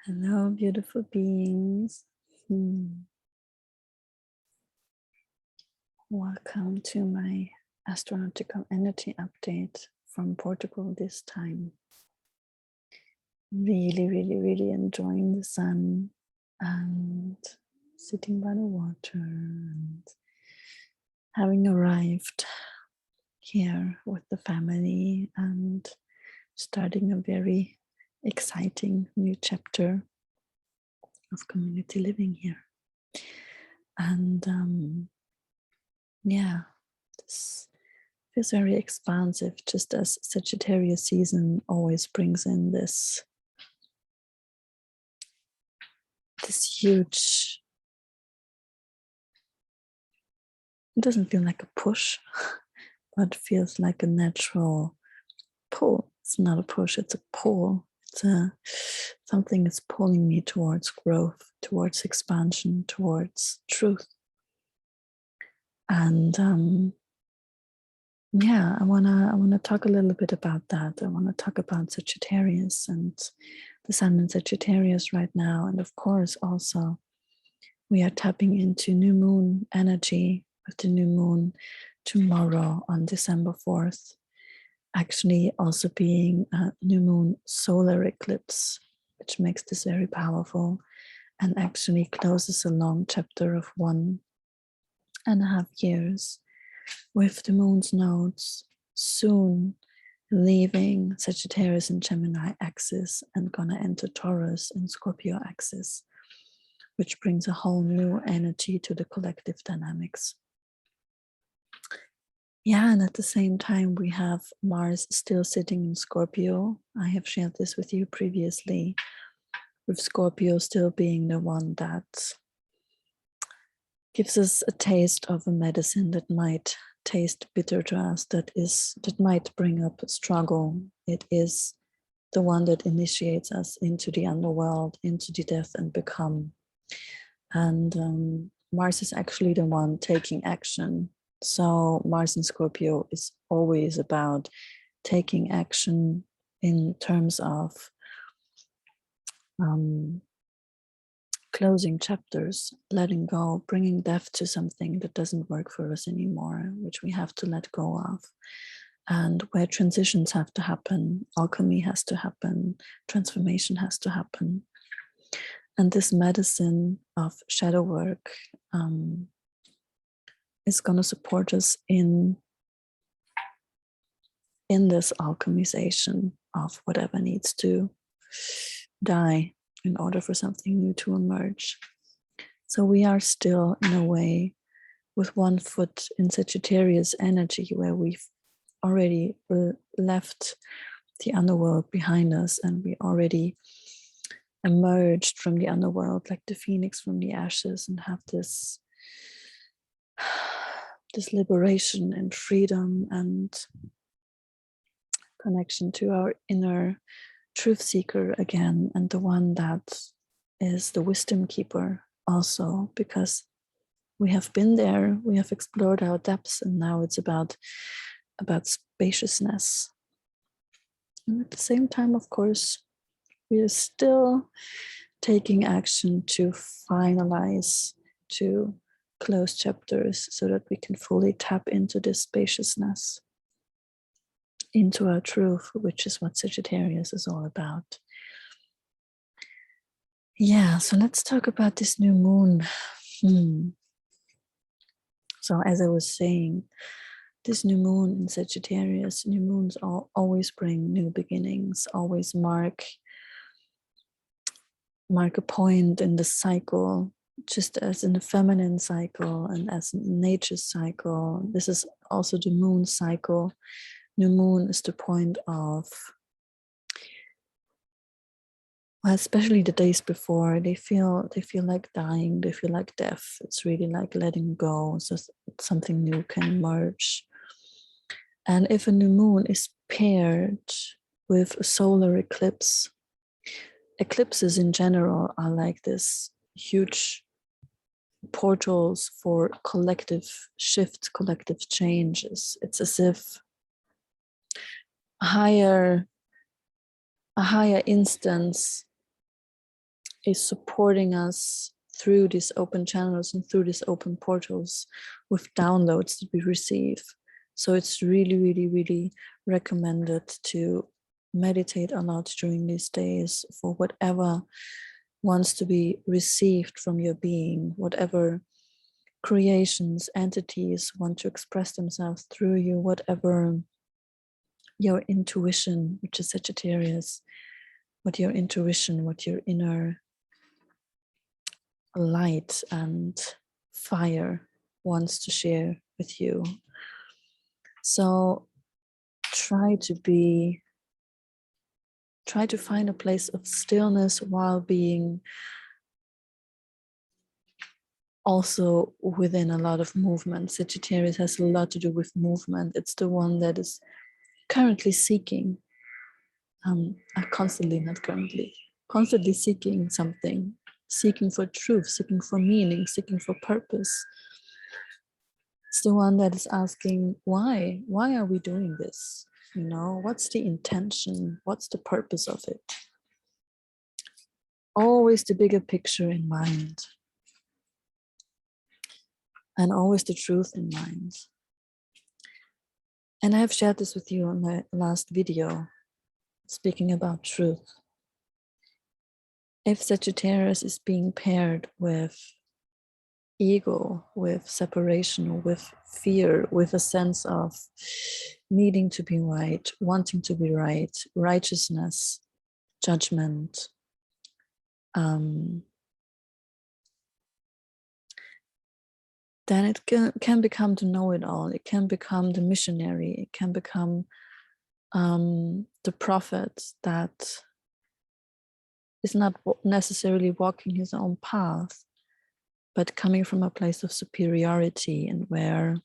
Hello, beautiful beings. Welcome to my astrological energy update from Portugal this time. Really enjoying the sun and sitting by the water and having arrived here with the family and starting a very exciting new chapter of community living here. And yeah, this feels very expansive, just as Sagittarius season always brings in this huge, it doesn't feel like a push, but feels like a natural pull. It's not a push, it's a pull. It's something is pulling me towards growth, towards expansion, towards truth. And yeah, I wanna talk a little bit about that. I wanna talk about Sagittarius and the sun in Sagittarius right now, and of course also we are tapping into new moon energy with the new moon tomorrow on December 4th, actually also being a new moon solar eclipse, which makes this very powerful and actually closes a long chapter of 1.5 years, with the moon's nodes soon leaving Sagittarius and Gemini axis and gonna enter Taurus and Scorpio axis, which brings a whole new energy to the collective dynamics. Yeah, and at the same time, we have Mars still sitting in Scorpio. I have shared this with you previously, with Scorpio still being the one that gives us a taste of a medicine that might taste bitter to us, that might bring up a struggle. It is the one that initiates us into the underworld, into the death and become. And Mars is actually the one taking action. So Mars in Scorpio is always about taking action in terms of closing chapters, letting go, bringing death to something that doesn't work for us anymore, which we have to let go of. And where transitions have to happen, alchemy has to happen, transformation has to happen. And this medicine of shadow work is going to support us in this alchemization of whatever needs to die in order for something new to emerge. So we are still, in a way, with one foot in Sagittarius energy, where we've already left the underworld behind us and we already emerged from the underworld like the phoenix from the ashes and have this liberation and freedom and connection to our inner truth seeker again, and the one that is the wisdom keeper also, because we have been there, we have explored our depths, and now it's about spaciousness. And at the same time, of course, we are still taking action to finalize, to close chapters so that we can fully tap into this spaciousness, into our truth, which is what Sagittarius is all about. Yeah, so let's talk about this new moon. So as I was saying, this new moon in Sagittarius, new moons always bring new beginnings, always mark a point in the cycle, just as in the feminine cycle and as in nature's cycle. This is also the moon cycle. New moon is the point of, well, especially the days before, they feel like dying, they feel like death. It's really like letting go so something new can emerge. And if a new moon is paired with a solar eclipse, eclipses in general are like this huge portals for collective shifts, collective changes. It's as if a higher instance is supporting us through these open channels and through these open portals with downloads that we receive. So it's really, really, really recommended to meditate a lot during these days for whatever wants to be received from your being, whatever creations, entities want to express themselves through you, whatever your intuition, which is Sagittarius, what your intuition, what your inner light and fire wants to share with you. So try to find a place of stillness while being also within a lot of movement. Sagittarius has a lot to do with movement. It's the one that is currently seeking, constantly seeking something, seeking for truth, seeking for meaning, seeking for purpose. It's the one that is asking, why are we doing this? You know, what's the intention? What's the purpose of it? Always the bigger picture in mind. And always the truth in mind. And I have shared this with you in my last video, speaking about truth. If Sagittarius is being paired with ego, with separation, with fear, with a sense of needing to be right, wanting to be right, righteousness, judgment, then it can become the know-it-all. It can become the missionary. It can become the prophet that is not necessarily walking his own path, but coming from a place of superiority, and where,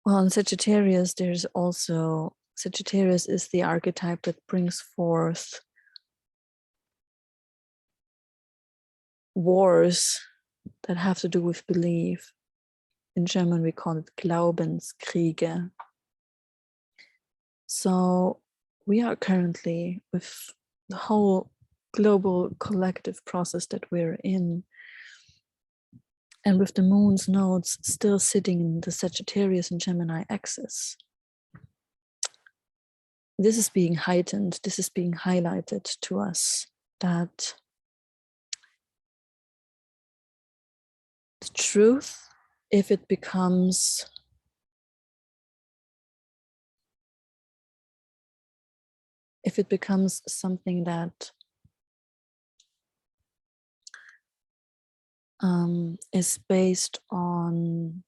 well, in Sagittarius, Sagittarius is the archetype that brings forth wars that have to do with belief. In German, we call it Glaubenskriege. So we are currently, with the whole global collective process that we're in, and with the moon's nodes still sitting in the Sagittarius and Gemini axis, this is being heightened, this is being highlighted to us, that the truth, if it becomes something that is based on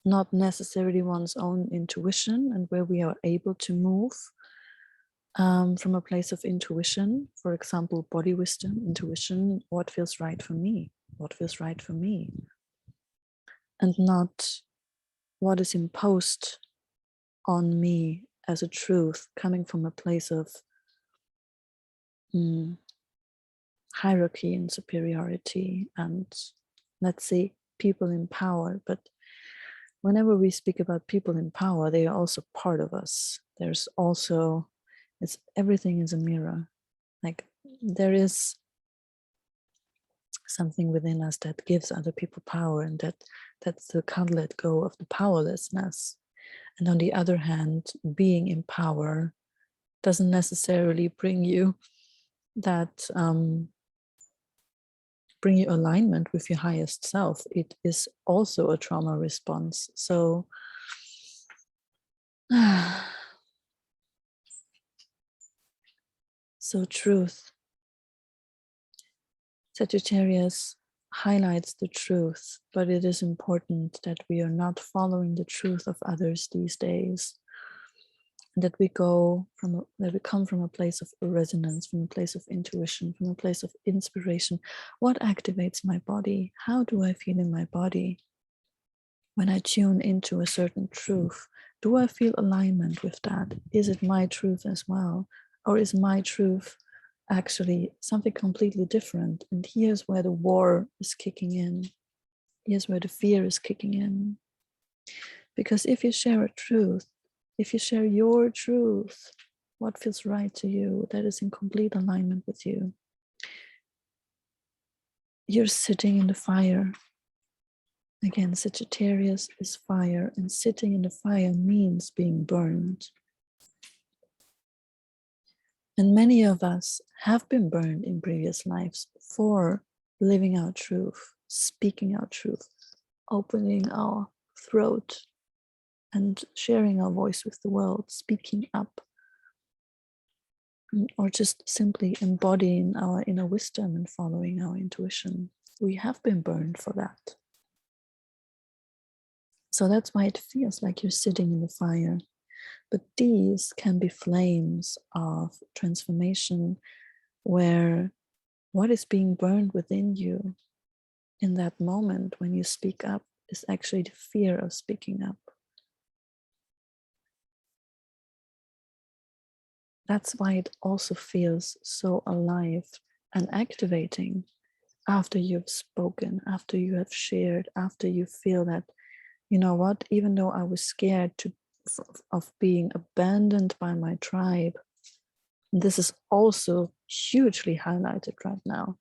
not necessarily one's own intuition, and where we are able to move from a place of intuition, for example, body wisdom, intuition, what feels right for me, and not what is imposed on me as a truth, coming from a place of hierarchy and superiority, and, let's say, people in power. But whenever we speak about people in power, they are also part of us. There's also, everything is a mirror. Like, there is something within us that gives other people power, and that's the can't let go of the powerlessness. And on the other hand, being in power doesn't necessarily bring you that bring you alignment with your highest self. It is also a trauma response. So truth. Sagittarius highlights the truth, but it is important that we are not following the truth of others these days. That we come from a place of resonance, from a place of intuition, from a place of inspiration. What activates my body? How do I feel in my body when I tune into a certain truth? Do I feel alignment with that? Is it my truth as well? Or is my truth actually something completely different? And here's where the war is kicking in. Here's where the fear is kicking in. Because if you share a truth, if you share your truth, what feels right to you, that is in complete alignment with you. You're sitting in the fire. Again, Sagittarius is fire, and sitting in the fire means being burned. And many of us have been burned in previous lives for living our truth, speaking our truth, opening our throat and sharing our voice with the world, speaking up, or just simply embodying our inner wisdom and following our intuition. We have been burned for that. So that's why it feels like you're sitting in the fire. But these can be flames of transformation, where what is being burned within you in that moment when you speak up is actually the fear of speaking up. That's why it also feels so alive and activating after you've spoken, after you have shared, after you feel that, you know what, even though I was scared of being abandoned by my tribe, this is also hugely highlighted right now.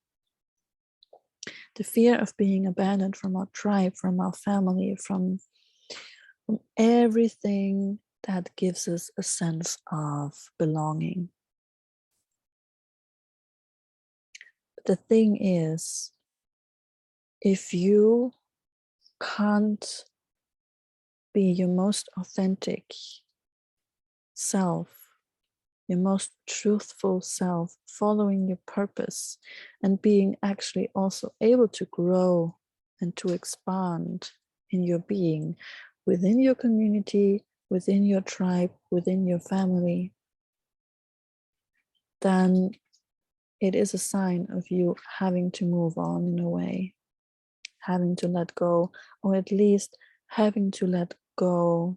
The fear of being abandoned from our tribe, from our family, from everything that gives us a sense of belonging. But the thing is, if you can't be your most authentic self, your most truthful self, following your purpose and being actually also able to grow and to expand in your being within your community, within your tribe, within your family, then it is a sign of you having to move on in a way, having to let go, or at least having to let go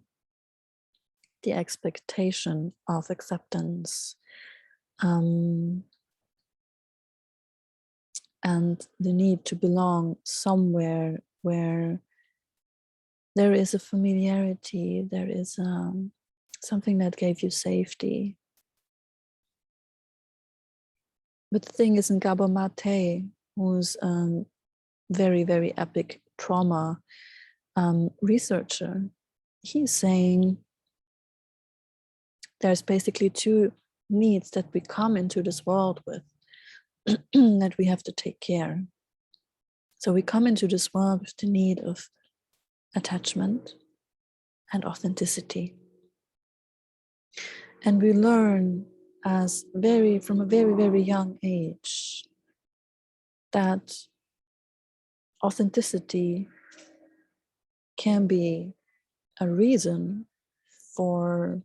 the expectation of acceptance, and the need to belong somewhere where there is a familiarity, there is something that gave you safety. But the thing is, in Gabor Mate, who's very, very epic trauma researcher, he's saying there's basically two needs that we come into this world with that we have to take care. So we come into this world with the need of attachment and authenticity. And we learn from a very, very young age that authenticity can be a reason for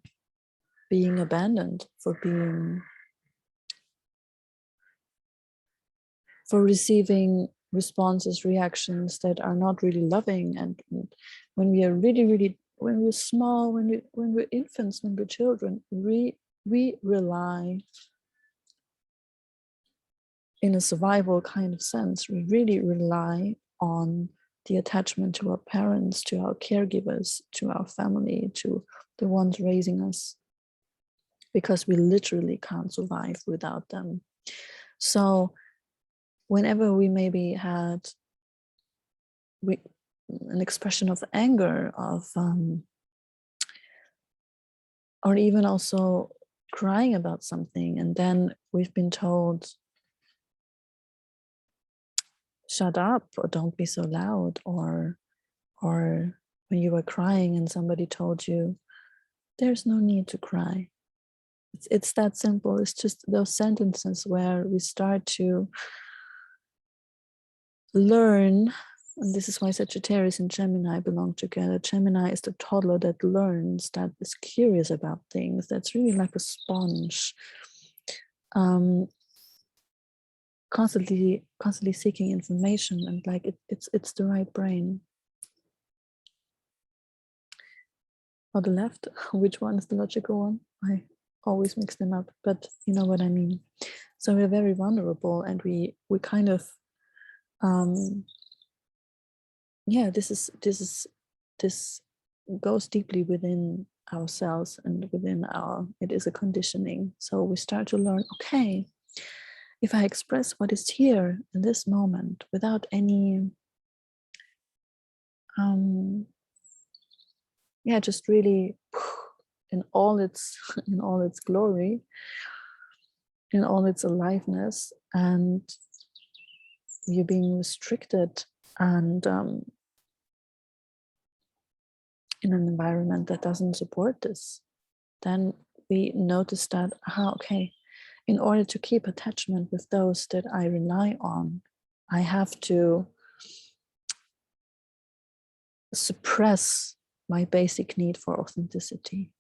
being abandoned, for receiving responses, reactions that are not really loving. And when we are really, when we're small, when we're infants, when we're children, we rely, in a survival kind of sense, we really rely on the attachment to our parents, to our caregivers, to our family, to the ones raising us, because we literally can't survive without them. So whenever we maybe had an expression of anger, or even also crying about something, and then we've been told, shut up, or don't be so loud, or when you were crying and somebody told you, there's no need to cry. It's that simple. It's just those sentences where we start to learn. And this is why Sagittarius and Gemini belong together. Gemini is the toddler that learns, that is curious about things, that's really like a sponge, constantly seeking information, and like it's the right brain. Or the left, which one is the logical one? I always mix them up, but you know what I mean. So we're very vulnerable, and we kind of this goes deeply within ourselves and within it is a conditioning. So we start to learn, okay, if I express what is here in this moment without any just really in all its glory, in all its aliveness, and you're being restricted and in an environment that doesn't support this, then we notice that, okay, in order to keep attachment with those that I rely on, I have to suppress my basic need for authenticity.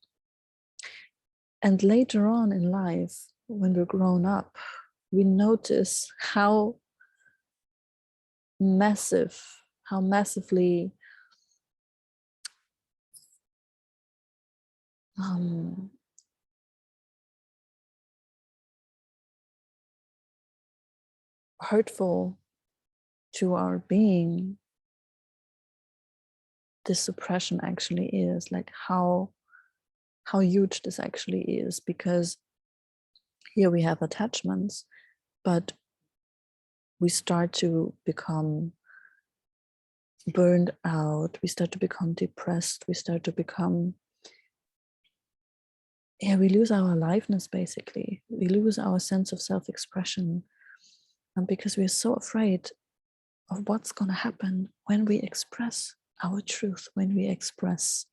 And later on in life, when we're grown up, we notice how massively hurtful to our being this suppression actually is, like how huge this actually is, because here we have attachments, but we start to become burned out, we start to become depressed, we start to become, we lose our aliveness, basically. We lose our sense of self-expression, and because we're so afraid of what's going to happen when we express our truth, when we express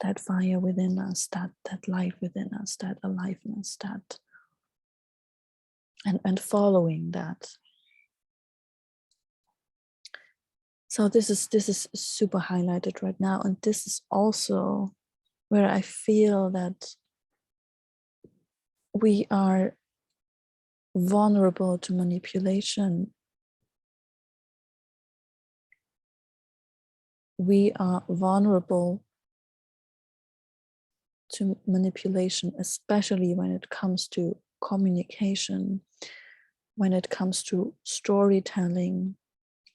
that fire within us, that light within us, that aliveness, that and following that. So this is super highlighted right now, and this is also where I feel that we are vulnerable to manipulation. We are vulnerable to manipulation, especially when it comes to communication, when it comes to storytelling,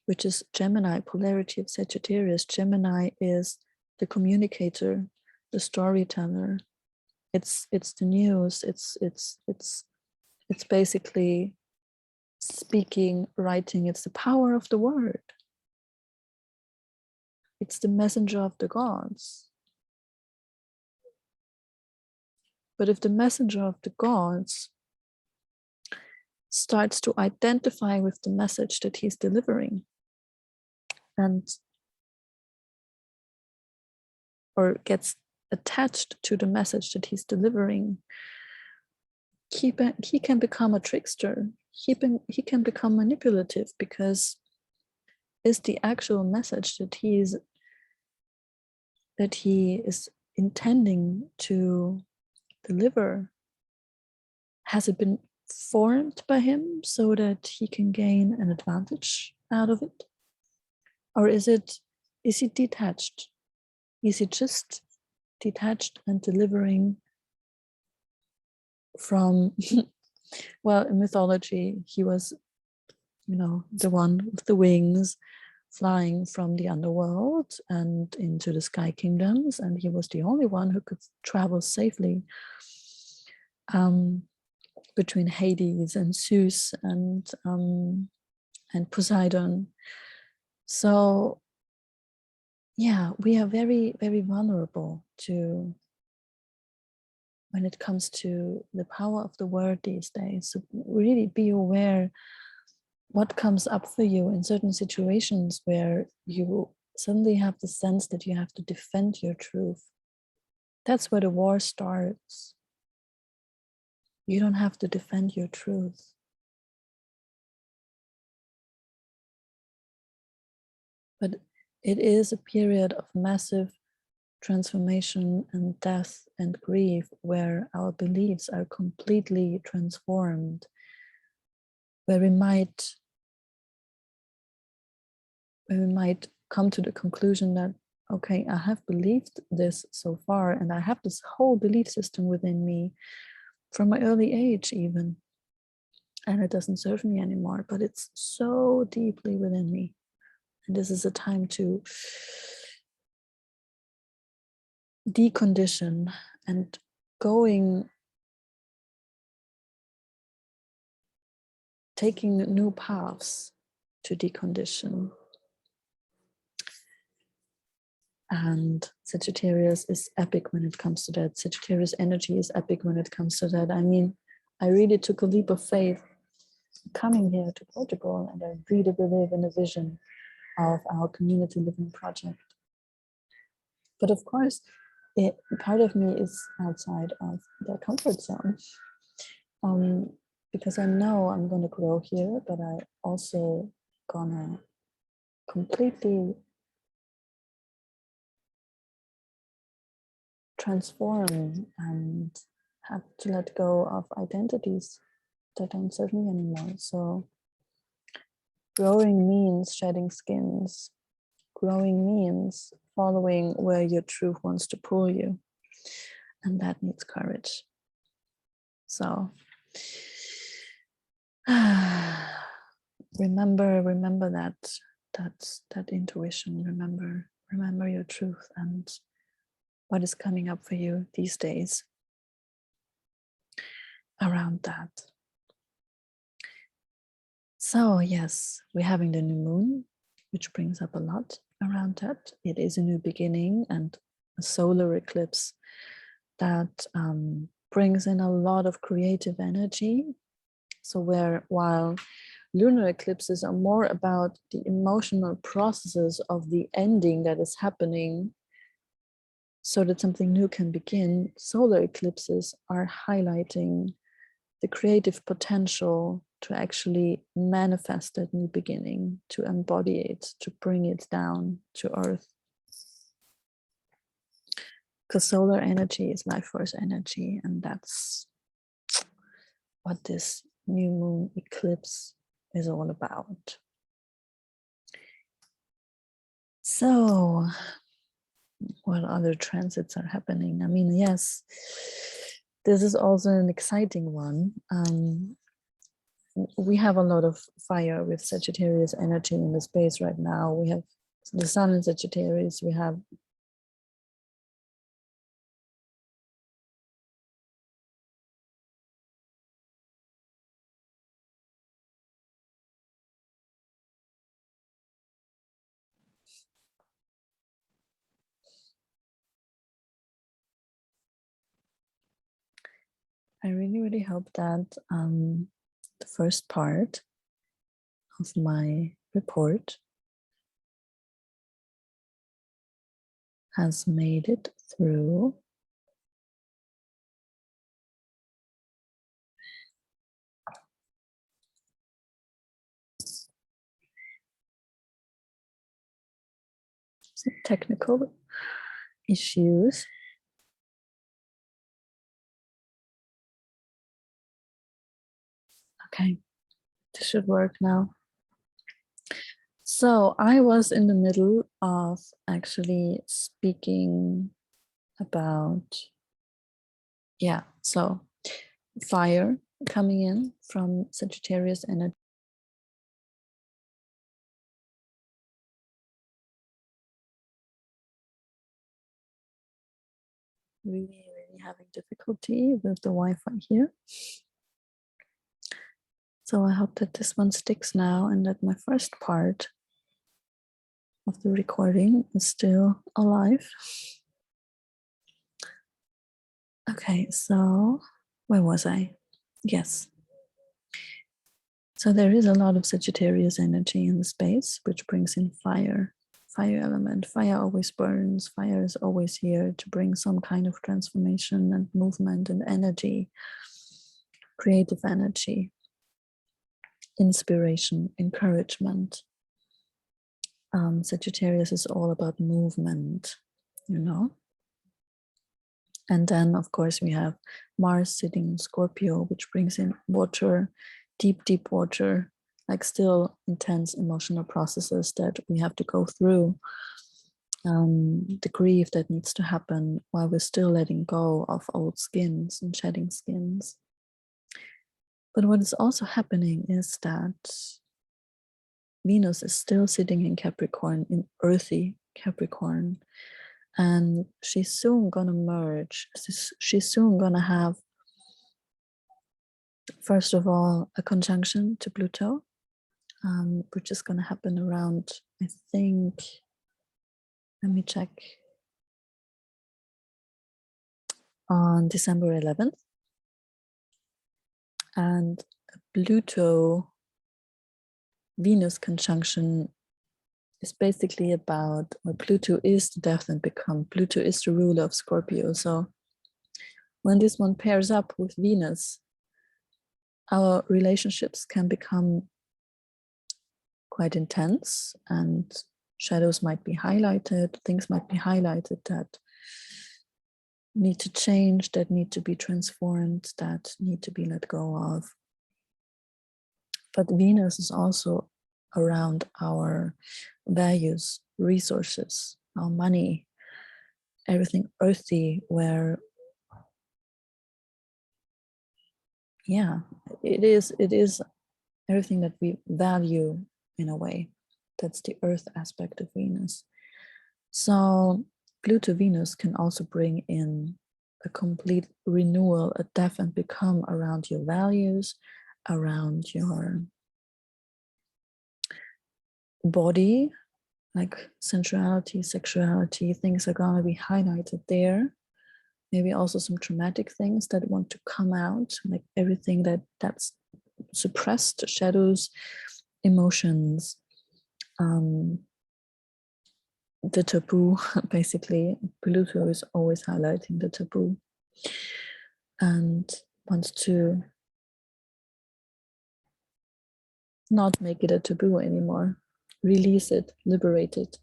which is Gemini, polarity of Sagittarius. Gemini is the communicator, the storyteller. It's the news. It's basically speaking, writing. It's the power of the word. It's the messenger of the gods. But if the messenger of the gods starts to identify with the message that he's delivering, or gets attached to the message that he's delivering, he can become a trickster. He can become manipulative, because is the actual message that he is intending to deliver, has it been formed by him so that he can gain an advantage out of it? Or is he detached? Is he just detached and delivering from, well, in mythology, he was, the one with the wings flying from the underworld and into the sky kingdoms, and he was the only one who could travel safely between Hades and Zeus and Poseidon. So yeah, we are very, very vulnerable to when it comes to the power of the word these days. So really be aware what comes up for you in certain situations where you suddenly have the sense that you have to defend your truth. That's where the war starts. You don't have to defend your truth. But it is a period of massive transformation and death and grief, where our beliefs are completely transformed, where we might come to the conclusion that, okay, I have believed this so far, and I have this whole belief system within me from my early age even, and it doesn't serve me anymore, but it's so deeply within me. And this is a time to decondition and taking new paths to decondition. And Sagittarius is epic when it comes to that. Sagittarius energy is epic when it comes to that. I mean, I really took a leap of faith coming here to Portugal, and I really believe in the vision of our community living project. But of course, part of me is outside of the comfort zone, because I know I'm going to grow here, but I also gonna completely transform and have to let go of identities that don't serve me anymore. So growing means shedding skins. Growing means following where your truth wants to pull you. And that needs courage. So remember that intuition. Remember your truth and what is coming up for you these days around that. So yes, we're having the new moon, which brings up a lot around that. It is a new beginning and a solar eclipse that brings in a lot of creative energy. So while lunar eclipses are more about the emotional processes of the ending that is happening so that something new can begin, solar eclipses are highlighting the creative potential to actually manifest that new beginning, to embody it, to bring it down to earth. Because solar energy is life force energy, and that's what this new moon eclipse is all about. So, what other transits are happening? I mean, yes, this is also an exciting one. We have a lot of fire with Sagittarius energy in the space right now. We have the sun in Sagittarius, we have I really hope that the first part of my report has made it through. Some technical issues. Okay, this should work now. So I was in the middle of actually speaking about, so fire coming in from Sagittarius energy. Really having difficulty with the Wi-Fi here. So I hope that this one sticks now and that my first part of the recording is still alive. Okay, so where was I? Yes. So there is a lot of Sagittarius energy in the space, which brings in fire element. Fire always burns. Fire is always here to bring some kind of transformation and movement and energy, creative energy, inspiration, encouragement. Sagittarius is all about movement, you know. And then, of course, we have Mars sitting in Scorpio, which brings in water, deep water, like still intense emotional processes that we have to go through. The grief that needs to happen while we're still letting go of old skins and shedding skins. But what is also happening is that Venus is still sitting in Capricorn, in earthy Capricorn. And she's soon gonna merge. She's soon gonna have, first of all, a conjunction to Pluto, which is gonna happen around, I think, let me check, on December 11th. And a Pluto-Venus conjunction is basically about, well, Pluto is the death and become. Pluto is the ruler of Scorpio. So when this one pairs up with Venus, our relationships can become quite intense, and shadows might be highlighted, things might be highlighted that need to change, that need to be transformed, that need to be let go of. But Venus is also around our values, resources, our money, everything earthy, where, yeah, it is everything that we value in a way. That's the earth aspect of Venus. So Pluto Venus can also bring in a complete renewal, a death and become around your values, around your body, like sensuality, sexuality. Things are going to be highlighted there. Maybe also some traumatic things that want to come out, like everything that's suppressed, shadows, emotions, the taboo. Basically, Pluto is always highlighting the taboo and wants to not make it a taboo anymore, release it, liberate it.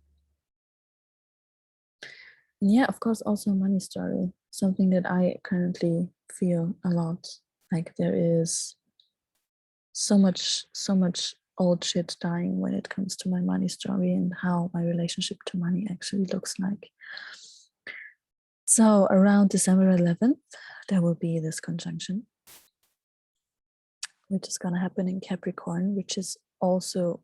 And yeah, of course, also a money story, something that I currently feel a lot. Like there is so much old shit dying when it comes to my money story and how my relationship to money actually looks like. So around December 11th, there will be this conjunction, which is going to happen in Capricorn, which is also,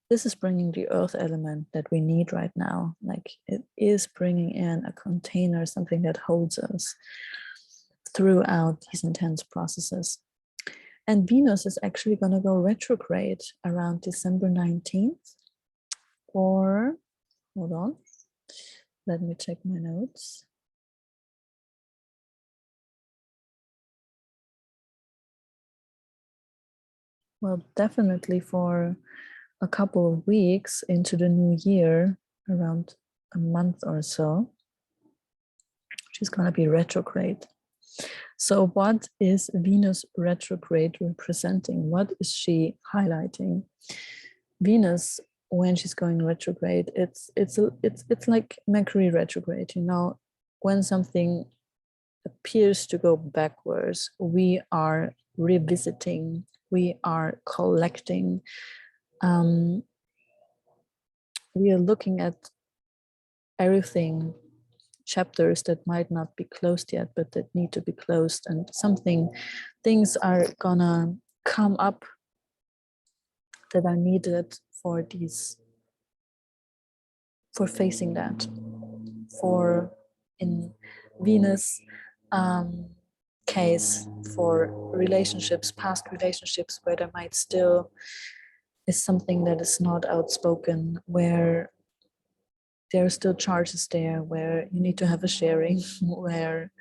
this is bringing the earth element that we need right now. Like it is bringing in a container, something that holds us throughout these intense processes. And Venus is actually going to go retrograde around December 19th, or, hold on, let me check my notes. Well, definitely for a couple of weeks into the new year, around a month or so, she's going to be retrograde. So what is Venus retrograde representing? What is she highlighting? Venus, when she's going retrograde, it's like Mercury retrograde, you know, when something appears to go backwards, we are revisiting, we are collecting, we are looking at everything, chapters that might not be closed yet, but that need to be closed, and things are gonna come up that are needed for facing that, for, in Venus case, for relationships, past relationships where there might still is something that is not outspoken, where there are still charges there, where you need to have a sharing, where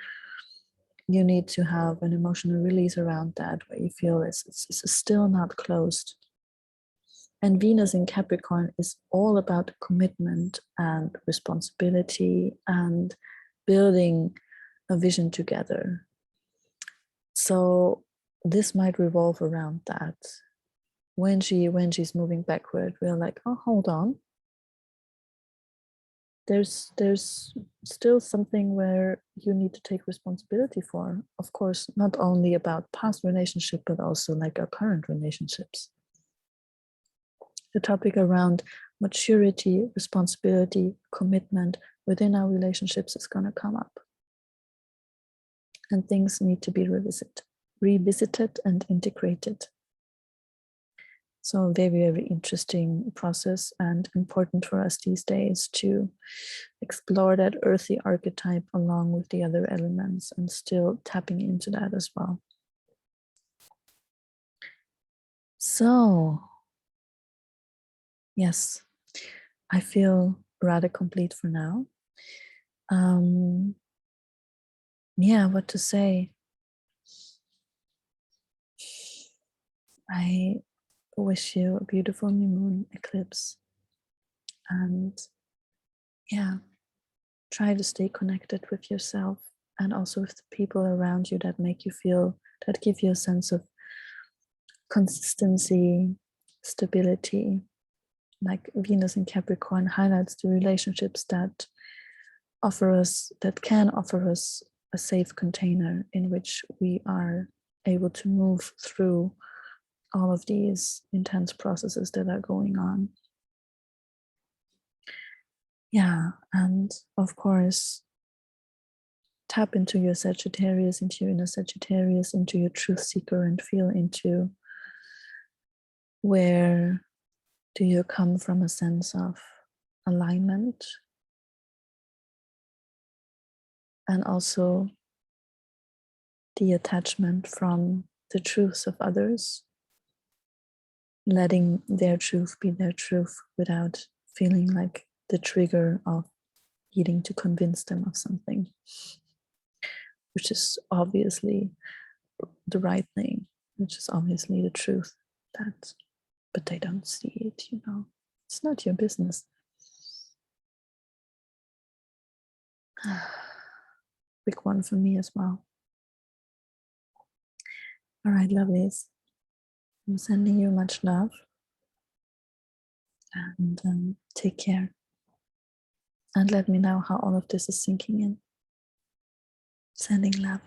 you need to have an emotional release around that, where you feel it's still not closed. And Venus in Capricorn is all about commitment and responsibility and building a vision together. So this might revolve around that. When she's moving backward, we're like, oh, hold on. There's still something where you need to take responsibility for. Of course, not only about past relationship, but also like our current relationships. The topic around maturity, responsibility, commitment within our relationships is going to come up. And things need to be revisited and integrated. So a very, very interesting process and important for us these days to explore that earthy archetype along with the other elements and still tapping into that as well. So, yes, I feel rather complete for now. Yeah, what to say? I wish you a beautiful new moon eclipse, and yeah, try to stay connected with yourself and also with the people around you that make you feel, that give you a sense of consistency, stability. Like Venus in Capricorn highlights the relationships that can offer us a safe container in which we are able to move through all of these intense processes that are going on. Yeah, and of course, tap into your Sagittarius, into your inner Sagittarius, into your truth seeker, and feel into where do you come from a sense of alignment, and also the attachment from the truths of others, letting their truth be their truth without feeling like the trigger of needing to convince them of something, which is obviously the right thing, which is obviously the truth, that, but they don't see it, you know. It's not your business. Big one for me as well. All right, lovelies. I'm sending you much love, and take care. And let me know how all of this is sinking in. Sending love.